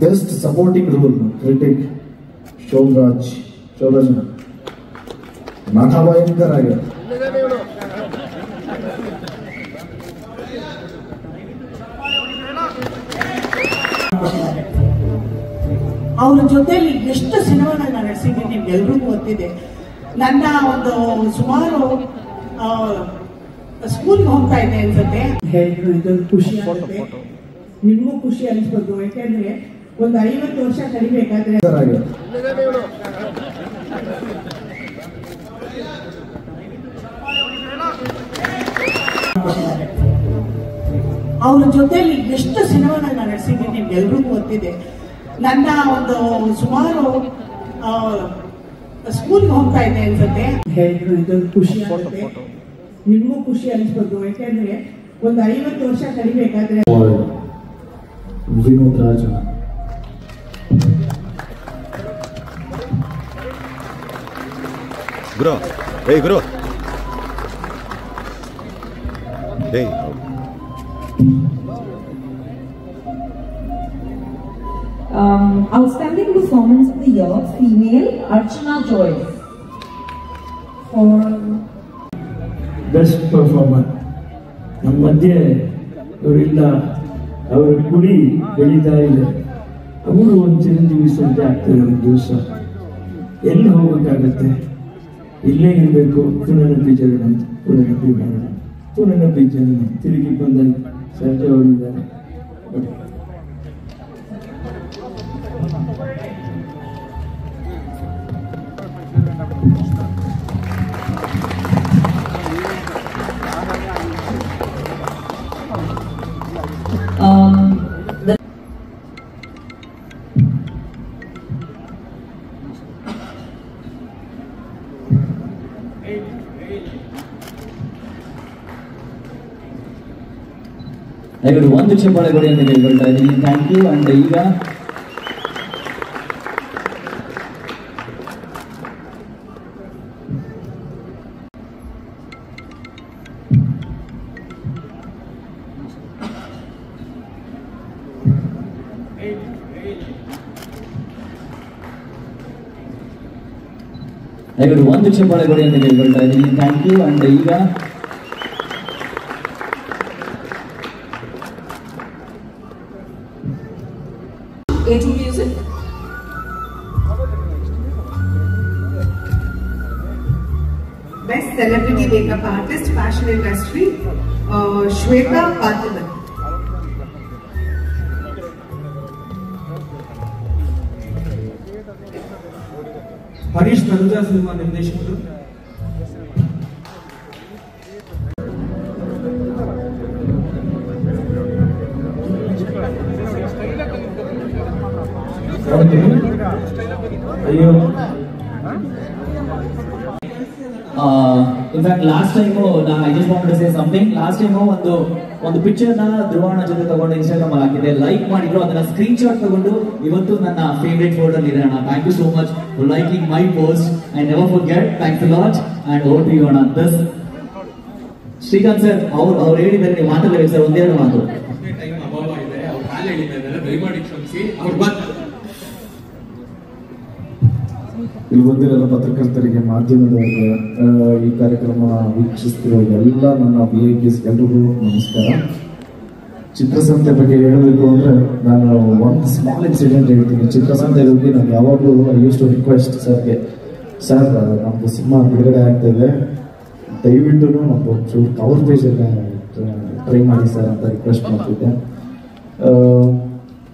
Best supporting roll critic Sobhraj ನಟ ಭಯಂಕರ ಆಗಿದೆ. ಅವರ ಜೊತೆಲಿ ಎಷ್ಟು ಸಿನಿಮಾನ ನಡೆಸಿದ್ದೀನಿ ನಿಮ್ಗೆಲ್ರಿಗೂ ಗೊತ್ತಿದೆ. ನನ್ನ ಒಂದು ಸುಮಾರು ಸ್ಕೂಲ್ಗೆ ಹೋಗ್ತಾ ಇದೆ ಅನ್ಸುತ್ತೆ. ಹೇಳಿದ್ರು ಇದೊಂದು ಖುಷಿ ಆಗುತ್ತೆ, ನಿಮಗೂ ಖುಷಿ ಅನಿಸ್ಬೋದು. ಯಾಕೆಂದ್ರೆ ಒಂದು 50 ವರ್ಷ ಕಲಿಬೇಕಾದ್ರೆ ಅವ್ರ ಜೊತೆಲಿ ಎಷ್ಟು ಸಿನಿಮಾನ ನಡೆಸಿದ್ದೀನಿ ನಿಮ್ಗೆಲ್ರಿಗೂ ಗೊತ್ತಿದೆ. ನನ್ನ ಒಂದು ಸುಮಾರು ಸ್ಕೂಲ್ಗೆ ಹೋಗ್ತಾ ಇದೆ ಅನ್ಸುತ್ತೆ. ಹೇಳಿದ್ರು ಇದೊಂದು ಖುಷಿ ಆಗುತ್ತೆ, ನಿಮಗೂ ಖುಷಿ ಅನಿಸ್ಬೋದು. ಯಾಕೆಂದ್ರೆ ಒಂದು 50 ವರ್ಷ ಕಲಿಬೇಕಾದ್ರೆ ವಿನೋದ್ ರಾಜ Bro, hey bro. Hey. Outstanding performance of the year, female Archana Joyce. For best performer. ನಮ್ಮ ಮಧ್ಯೆ ಅವರಿಲ್ಲ, ಅವರ ಕುಡಿ ಬೆಳೀತಾ ಇದೆ. ಅವರು ಒಂದು ಚಿರಂಜೀವಿ ಸಂತೆ ಆಗ್ತಾರೆ. ಒಂದು ದಿವಸ ಎಲ್ಲಿ ಹೋಗ್ಬೇಕಾಗತ್ತೆ, ಇಲ್ಲೇ ಇರಬೇಕು. ತುನನಬ್ಬಿ ಜಗಣ ಅಂತ, ತುನನಬ್ಬಿ ಬೇಡ, ತುನನಬ್ಬಿ ಜಗಣ ತಿರುಗಿ ಬಂದಾಗ ಸಂಜೆ ಅವರಿದ್ದಾರೆ. ದಯವಿಟ್ಟು ಒಂದು ಚಪ್ಪಾಳೆ ಕೊಡಿ ಅಂತ ಕೇಳ್ಕೊಳ್ತಾ ಇದ್ದೀನಿ. Thank you. ಅಂಡ್ ಈಗ ದಯವಿಟ್ಟು ಒಂದು ಚಪ್ಪಾಳೆ ಕೊಡಿ ಅಂತ ಕೇಳ್ಕೊಳ್ತಾ ಇದ್ದೀನಿ. Thank you. ಅಂಡ್ ಈಗ A2 Music. Best Celebrity Makeup Artist, Fashion Industry, Shweta Parthiban. Harish ನಡುಜಾ ಸಿನಿಮಾ ನಿರ್ದೇಶಕರು. ಅಯ್ಯೋ, in fact last time I just want to say something. Last time ಒಂದು ಪಿಕ್ಚರ್ ನ ಧ್ರುವಣ್ಣ ಜೊತೆ ತಗೊಂಡು ಇನ್ಸ್ಟಾಗ್ರಾಮ್ ಅಲ್ಲಿ ಹಾಕಿದೆ, ಲೈಕ್ ಮಾಡಿದ್ರು. ಅದನ್ನ ಸ್ಕ್ರೀನ್ ಶಾಟ್ ತಗೊಂಡು ಇವತ್ತು ನನ್ನ ಫೇವರೇಟ್ ಫೋಲ್ಡರ್ ಇದೆ ಅಣ್ಣ. Thank you so much for liking my post. I never forget. Thanks a lot. And over to you ಅಣ್ಣ. ದಿಸ್ ಶ್ರೀಕಾಂತ್ ಸರ್ ಅವ್ರು ಹೇಳಿದ್ದಾರೆ, ನೀವು ಮಾತಾಡಬೇಕು ಸರ್, ಒಂದೆರಡು ಮಾತು. ಇಲ್ಲಿ ಬಂದಿರೋ ಪತ್ರಕರ್ತರಿಗೆ, ಮಾಧ್ಯಮದವರಿಗೆ, ಈ ಕಾರ್ಯಕ್ರಮ ವೀಕ್ಷಿಸ್ತಿರೋ ಎಲ್ಲ ನನ್ನ VIPs ಎಲ್ರಿಗೂ ನಮಸ್ಕಾರ. ಚಿತ್ರಸಂತೆ ಬಗ್ಗೆ ಹೇಳಬೇಕು ಅಂದ್ರೆ ನಾನು ಒಂದು ಸ್ಮಾಲ್ ಇನ್ಸಿಡೆಂಟ್ ಹೇಳ್ತೀನಿ. ಚಿತ್ರಸಂತೆಗೆ ಹೋಗಿ ನಾನು ಯಾವಾಗಲೂ ಐ ಯೂಸ್ ಟು ರಿಕ್ವೆಸ್ಟ್ ಸರ್ಗೆ, ಸರ್ ನಮ್ಮದು ಸಿನಿಮಾ ಬಿಡುಗಡೆ ಆಗ್ತಾ ಇದೆ, ದಯವಿಟ್ಟು ನಮ್ದು ಒಂಚೂರು ಕವರ್ ಪೇಜಲ್ಲಿ ಟ್ರೈ ಮಾಡಿ ಸರ್ ಅಂತ ರಿಕ್ವೆಸ್ಟ್ ಮಾಡ್ತಿದ್ದೆ.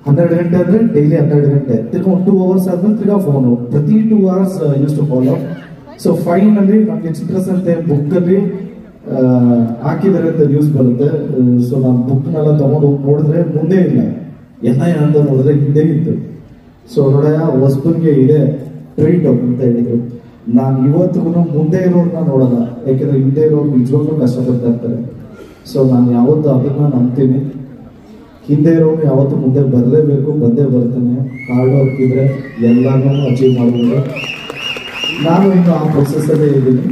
12 ಗಂಟೆ ಅಂದರೆ ಡೈಲಿ 12 ಗಂಟೆ, ತಿರ್ಗಾ 2 hours ಆದ್ಮೇಲೆ ತಿರ್ಗಾ ಫೋನು, ಪ್ರತಿ 2 hours use to follow. So finally ನಮಗೆ ಚಿತ್ರಸಂತೆ ಬುಕ್ಕಲ್ಲಿ ಹಾಕಿದ್ದಾರೆ ಅಂತ ನ್ಯೂಸ್ ಬರುತ್ತೆ. ಸೊ ನಾನು ಬುಕ್ನೆಲ್ಲ ತಗೊಂಡು ಹೋಗಿ ನೋಡಿದ್ರೆ ಮುಂದೆ ಇಲ್ಲ, ಎಲ್ಲ ಅಂತ ನೋಡಿದ್ರೆ ಹಿಂದೆ ಇತ್ತು. ಸೊ ನೋಡಯ್ಯ ಹೊಸಬನ್ಗೆ ಇದೆ ಟ್ರೀಟ್ ಅಂತ ಹೇಳಿದ್ರು. ನಾನು ಇವತ್ತಿಗೂ ಮುಂದೆ ಇರೋರ್ನ ನೋಡಲ್ಲ, ಯಾಕೆಂದ್ರೆ ಹಿಂದೆ ಇರೋರು ನಿಜವಾಗ್ಲೂ ಕಷ್ಟಪಡ್ತಾ ಇರ್ತಾರೆ. ಸೊ ನಾನು ಯಾವತ್ತು ಅದನ್ನ ನಂಬ್ತೀನಿ. ಹಿಂದೆ ಇರೋನು ಯಾವತ್ತು ಮುಂದೆ ಬರಲೇಬೇಕು, ಬಂದೇ ಬರ್ತಾನೆ. ಹಾರ್ಡ್ ವರ್ಕ್ ಇದ್ರೆ ಎಲ್ಲಾನು ಅಚೀವ್ ಮಾಡ್ಬೋದು. ನಾನು ಇನ್ನು ಆ ಪ್ರೊಸೆಸ್ಸಲ್ಲೇ ಇದ್ದೀನಿ.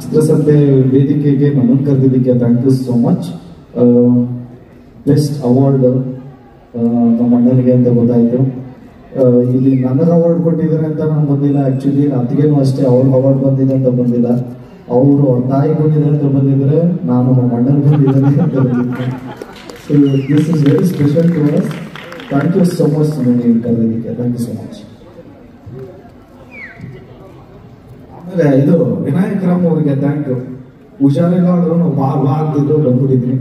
ಚಿತ್ರಸಂತೆ ವೇದಿಕೆಗೆ ನಮ್ಮನ್ನು ಕರೆದಿದ್ದಕ್ಕೆ thank you so much. Best award ನಮ್ಮ ಅಣ್ಣನಿಗೆ ಅಂತ ಗೊತ್ತಾಯಿತು. ಇಲ್ಲಿ ನನಗೆ ಅವಾರ್ಡ್ ಕೊಟ್ಟಿದ್ದಾರೆ ಅಂತ ನಾನು ಬಂದಿಲ್ಲ. ಆ್ಯಕ್ಚುಲಿ ಅತ್ತಿಗೆನೂ ಅಷ್ಟೇ, ಅವ್ರಿಗೆ ಅವಾರ್ಡ್ ಬಂದಿದೆ ಅಂತ ಬಂದಿಲ್ಲ. ಅವರು ತಾಯಿ ಬಂದಿದೆ ಅಂತ ಬಂದಿದ್ರೆ, ನಾನು ನಮ್ಮ ಅಣ್ಣನಿಗೆ ಬಂದಿದ್ದೇನೆ ಅಂತ ಬಂದಿದ್ದೆ. So this is very special to us. Thank you so much ನನಗೆ ಕರೆದಿದ್ದಕ್ಕೆ. Thank you so much. ಆಮೇಲೆ ಇದು ವಿನಾಯಕ್ ರಾಮ್ ಅವರಿಗೆ ಥ್ಯಾಂಕ್ ಯು. ಹುಷಾರಿಲ್ಲ ಅಂದ್ರೂ ಬಾ ಆಗ್ತಿದ್ರು ಬಂದ್ಬಿಟ್ಟಿದ್ದೀನಿ.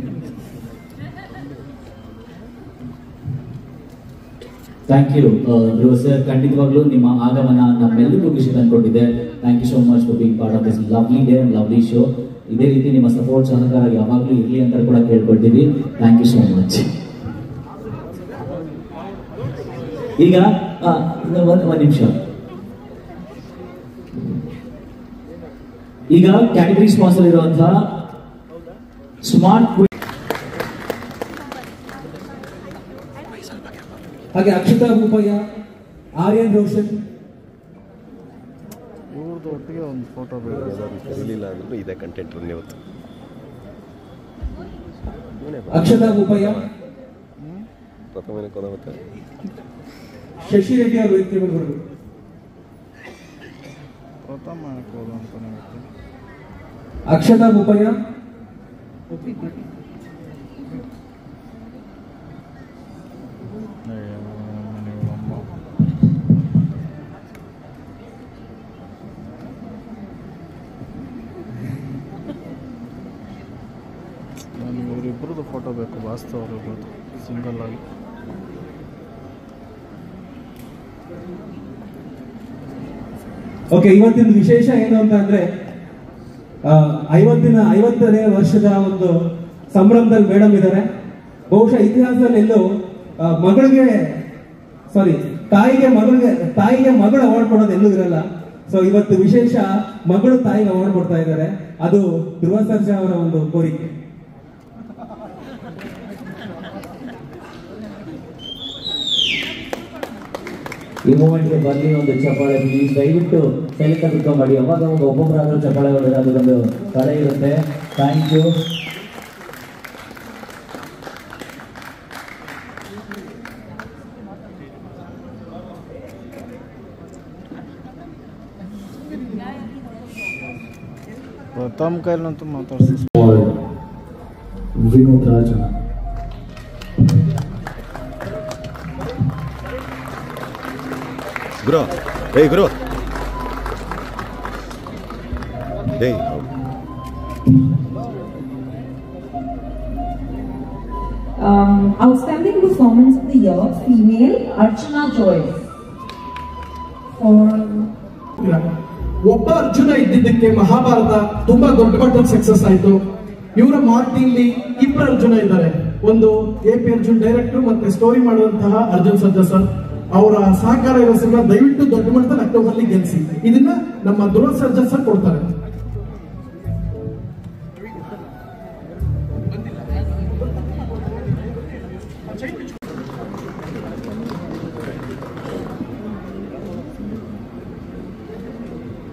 ಥ್ಯಾಂಕ್ ಯು ಧ್ರುವ ಸರ್, ಖಂಡಿತವಾಗ್ಲೂ ನಿಮ್ಮ ಆಗಮನ ನಮ್ಮೆಲ್ಲರಿಗೂ ಖುಷಿ ತಂದುಕೊಟ್ಟಿದೆ. Thank you so much for being part of this lovely day and lovely show. ಇದೇ ರೀತಿ ನಿಮ್ಮ ಸಪೋರ್ಟ್ ಸಹಕಾರ ಯಾವಾಗಲೂ ಇರಲಿ ಅಂತ ಕೂಡ ಕೇಳ್ಕೊಳ್ತೀವಿ. Thank you so much. ಈಗ ಒಂದು ನಿಮಿಷ, ಈಗ ಕ್ಯಾಟಗರಿ ಸ್ಪಾನ್ಸರ್ ಇರುವಂತಹ ಸ್ಮಾರ್ಟ್ ಹಾಗೆ ಅಕ್ಷತಾ ಭೂಪಯ್ಯ, ಆರ್ಯನ್ ರೋಷನ್, ಇವ್ರದ್ದು ಒಟ್ಟಿಗೆ ಒಂದು ಫೋಟೋ ಇರಲಿಲ್ಲ ಅಂದ್ರೂ ಇದೆ ಕಂಟೆಂಟ್ ಇವತ್ತು. ಅಕ್ಷತಾ ಭೂಪಯ್ಯ, ಪ್ರಥಮನೇ ಕೊಡಬೇಕು. ಶಶಿ ರೆಡ್ಡಿ ಅವರು ವೇದಿಕೆ ಮೇಲೆ ಬರಬೇಕು. ಅಕ್ಷತಾ ಭೂಪಯ್ಯ, ಇವರಿಬ್ಬರದ್ದು ಫೋಟೋ ಬೇಕು. ವಾಸ್ತವ ಅವರಿಬ್ಬರದ್ದು ಸಿಂಗಲ್ ಆಗಿ. ಓಕೆ, ಇವತ್ತಿನ ವಿಶೇಷ ಏನು ಅಂತ ಅಂದ್ರೆ 50ನೇ ವರ್ಷದ ಒಂದು ಸಂಭ್ರಮದಲ್ಲಿ ಮೇಡಮ್ ಇದ್ದಾರೆ. ಬಹುಶಃ ಇತಿಹಾಸದಲ್ಲಿ ಎಲ್ಲೂ ತಾಯಿಗೆ ಮಗಳು ಅವಾರ್ಡ್ ಕೊಡೋದು ಎಲ್ಲೂ ಇರಲ್ಲ. ಸೊ ಇವತ್ತು ವಿಶೇಷ, ಮಗಳು ತಾಯಿಗೆ ಅವಾರ್ಡ್ ಕೊಡ್ತಾ ಇದ್ದಾರೆ. ಅದು ಧ್ರುವ ಸರ್ಜಾ ಅವರ ಒಂದು ಕೋರಿಕೆ. ಈ ಮೂಮೆಂಟ್ಗೆ ಬರಲಿ ಒಂದು ಚಪ್ಪಾಳೆ ಪ್ಲೀಸ್. ದಯವಿಟ್ಟು ಸೈಲೆಂಟ್ ಆಗಿ ಮಾಡಿ. ಅವಾಗ ಒಬ್ಬೊಬ್ಬರಾದ್ರೂ ಚಪ್ಪಾಳೆ ಹೊಡೆದ್ರೆ ಅದೊಂದು ಕಳೆ ಇರುತ್ತೆ. Thank you. ಪ್ರಥಮ್ ಕೈಲಂತೂ ಮಾತಾಡ್ಸಿ. ವಿನೋದ್ ರಾಜ. ಗುರು, ಏಯ್ ಗುರು, ಏಯ್ Outstanding Performance of the Year, Female, Archana Joyce. ಒಬ್ಬ ಅರ್ಜುನ ಇದ್ದಿದ್ದಕ್ಕೆ ಮಹಾಭಾರತ ತುಂಬಾ ದೊಡ್ಡ ಮಟ್ಟದ ಸಕ್ಸಸ್ ಆಯ್ತು. ಇವರ ಮಾರ್ಟಿಲಿ ಇಬ್ಬರು ಅರ್ಜುನ ಇದ್ದಾರೆ. ಒಂದು AP ಅರ್ಜುನ್ ಡೈರೆಕ್ಟರ್ ಮತ್ತೆ ಸ್ಟೋರಿ ಮಾಡುವಂತಹ ಅರ್ಜುನ್ ಸರ್ಜಾ ಸರ್. ಅವರ ಸಹಕಾರ ಇರೋ ಸಿನಿಮಾ ದಯವಿಟ್ಟು ದೊಡ್ಡ ಮಟ್ಟದಲ್ಲಿ ಅಕ್ಟೋಬರ್ಲಿ ಗೆಲ್ಸಿ. ಇದನ್ನ ನಮ್ಮ ಧ್ರುವ ಸರ್ಜಾ ಸರ್ ಕೊಡ್ತಾರೆ.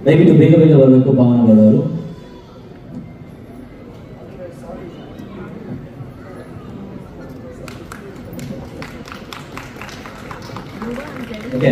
ದಯವಿಟ್ಟು ಬೇಗ ಬೇಗ ಬರಬೇಕು ಭಾವನಾ ಬರೋರು. ಓಕೆ,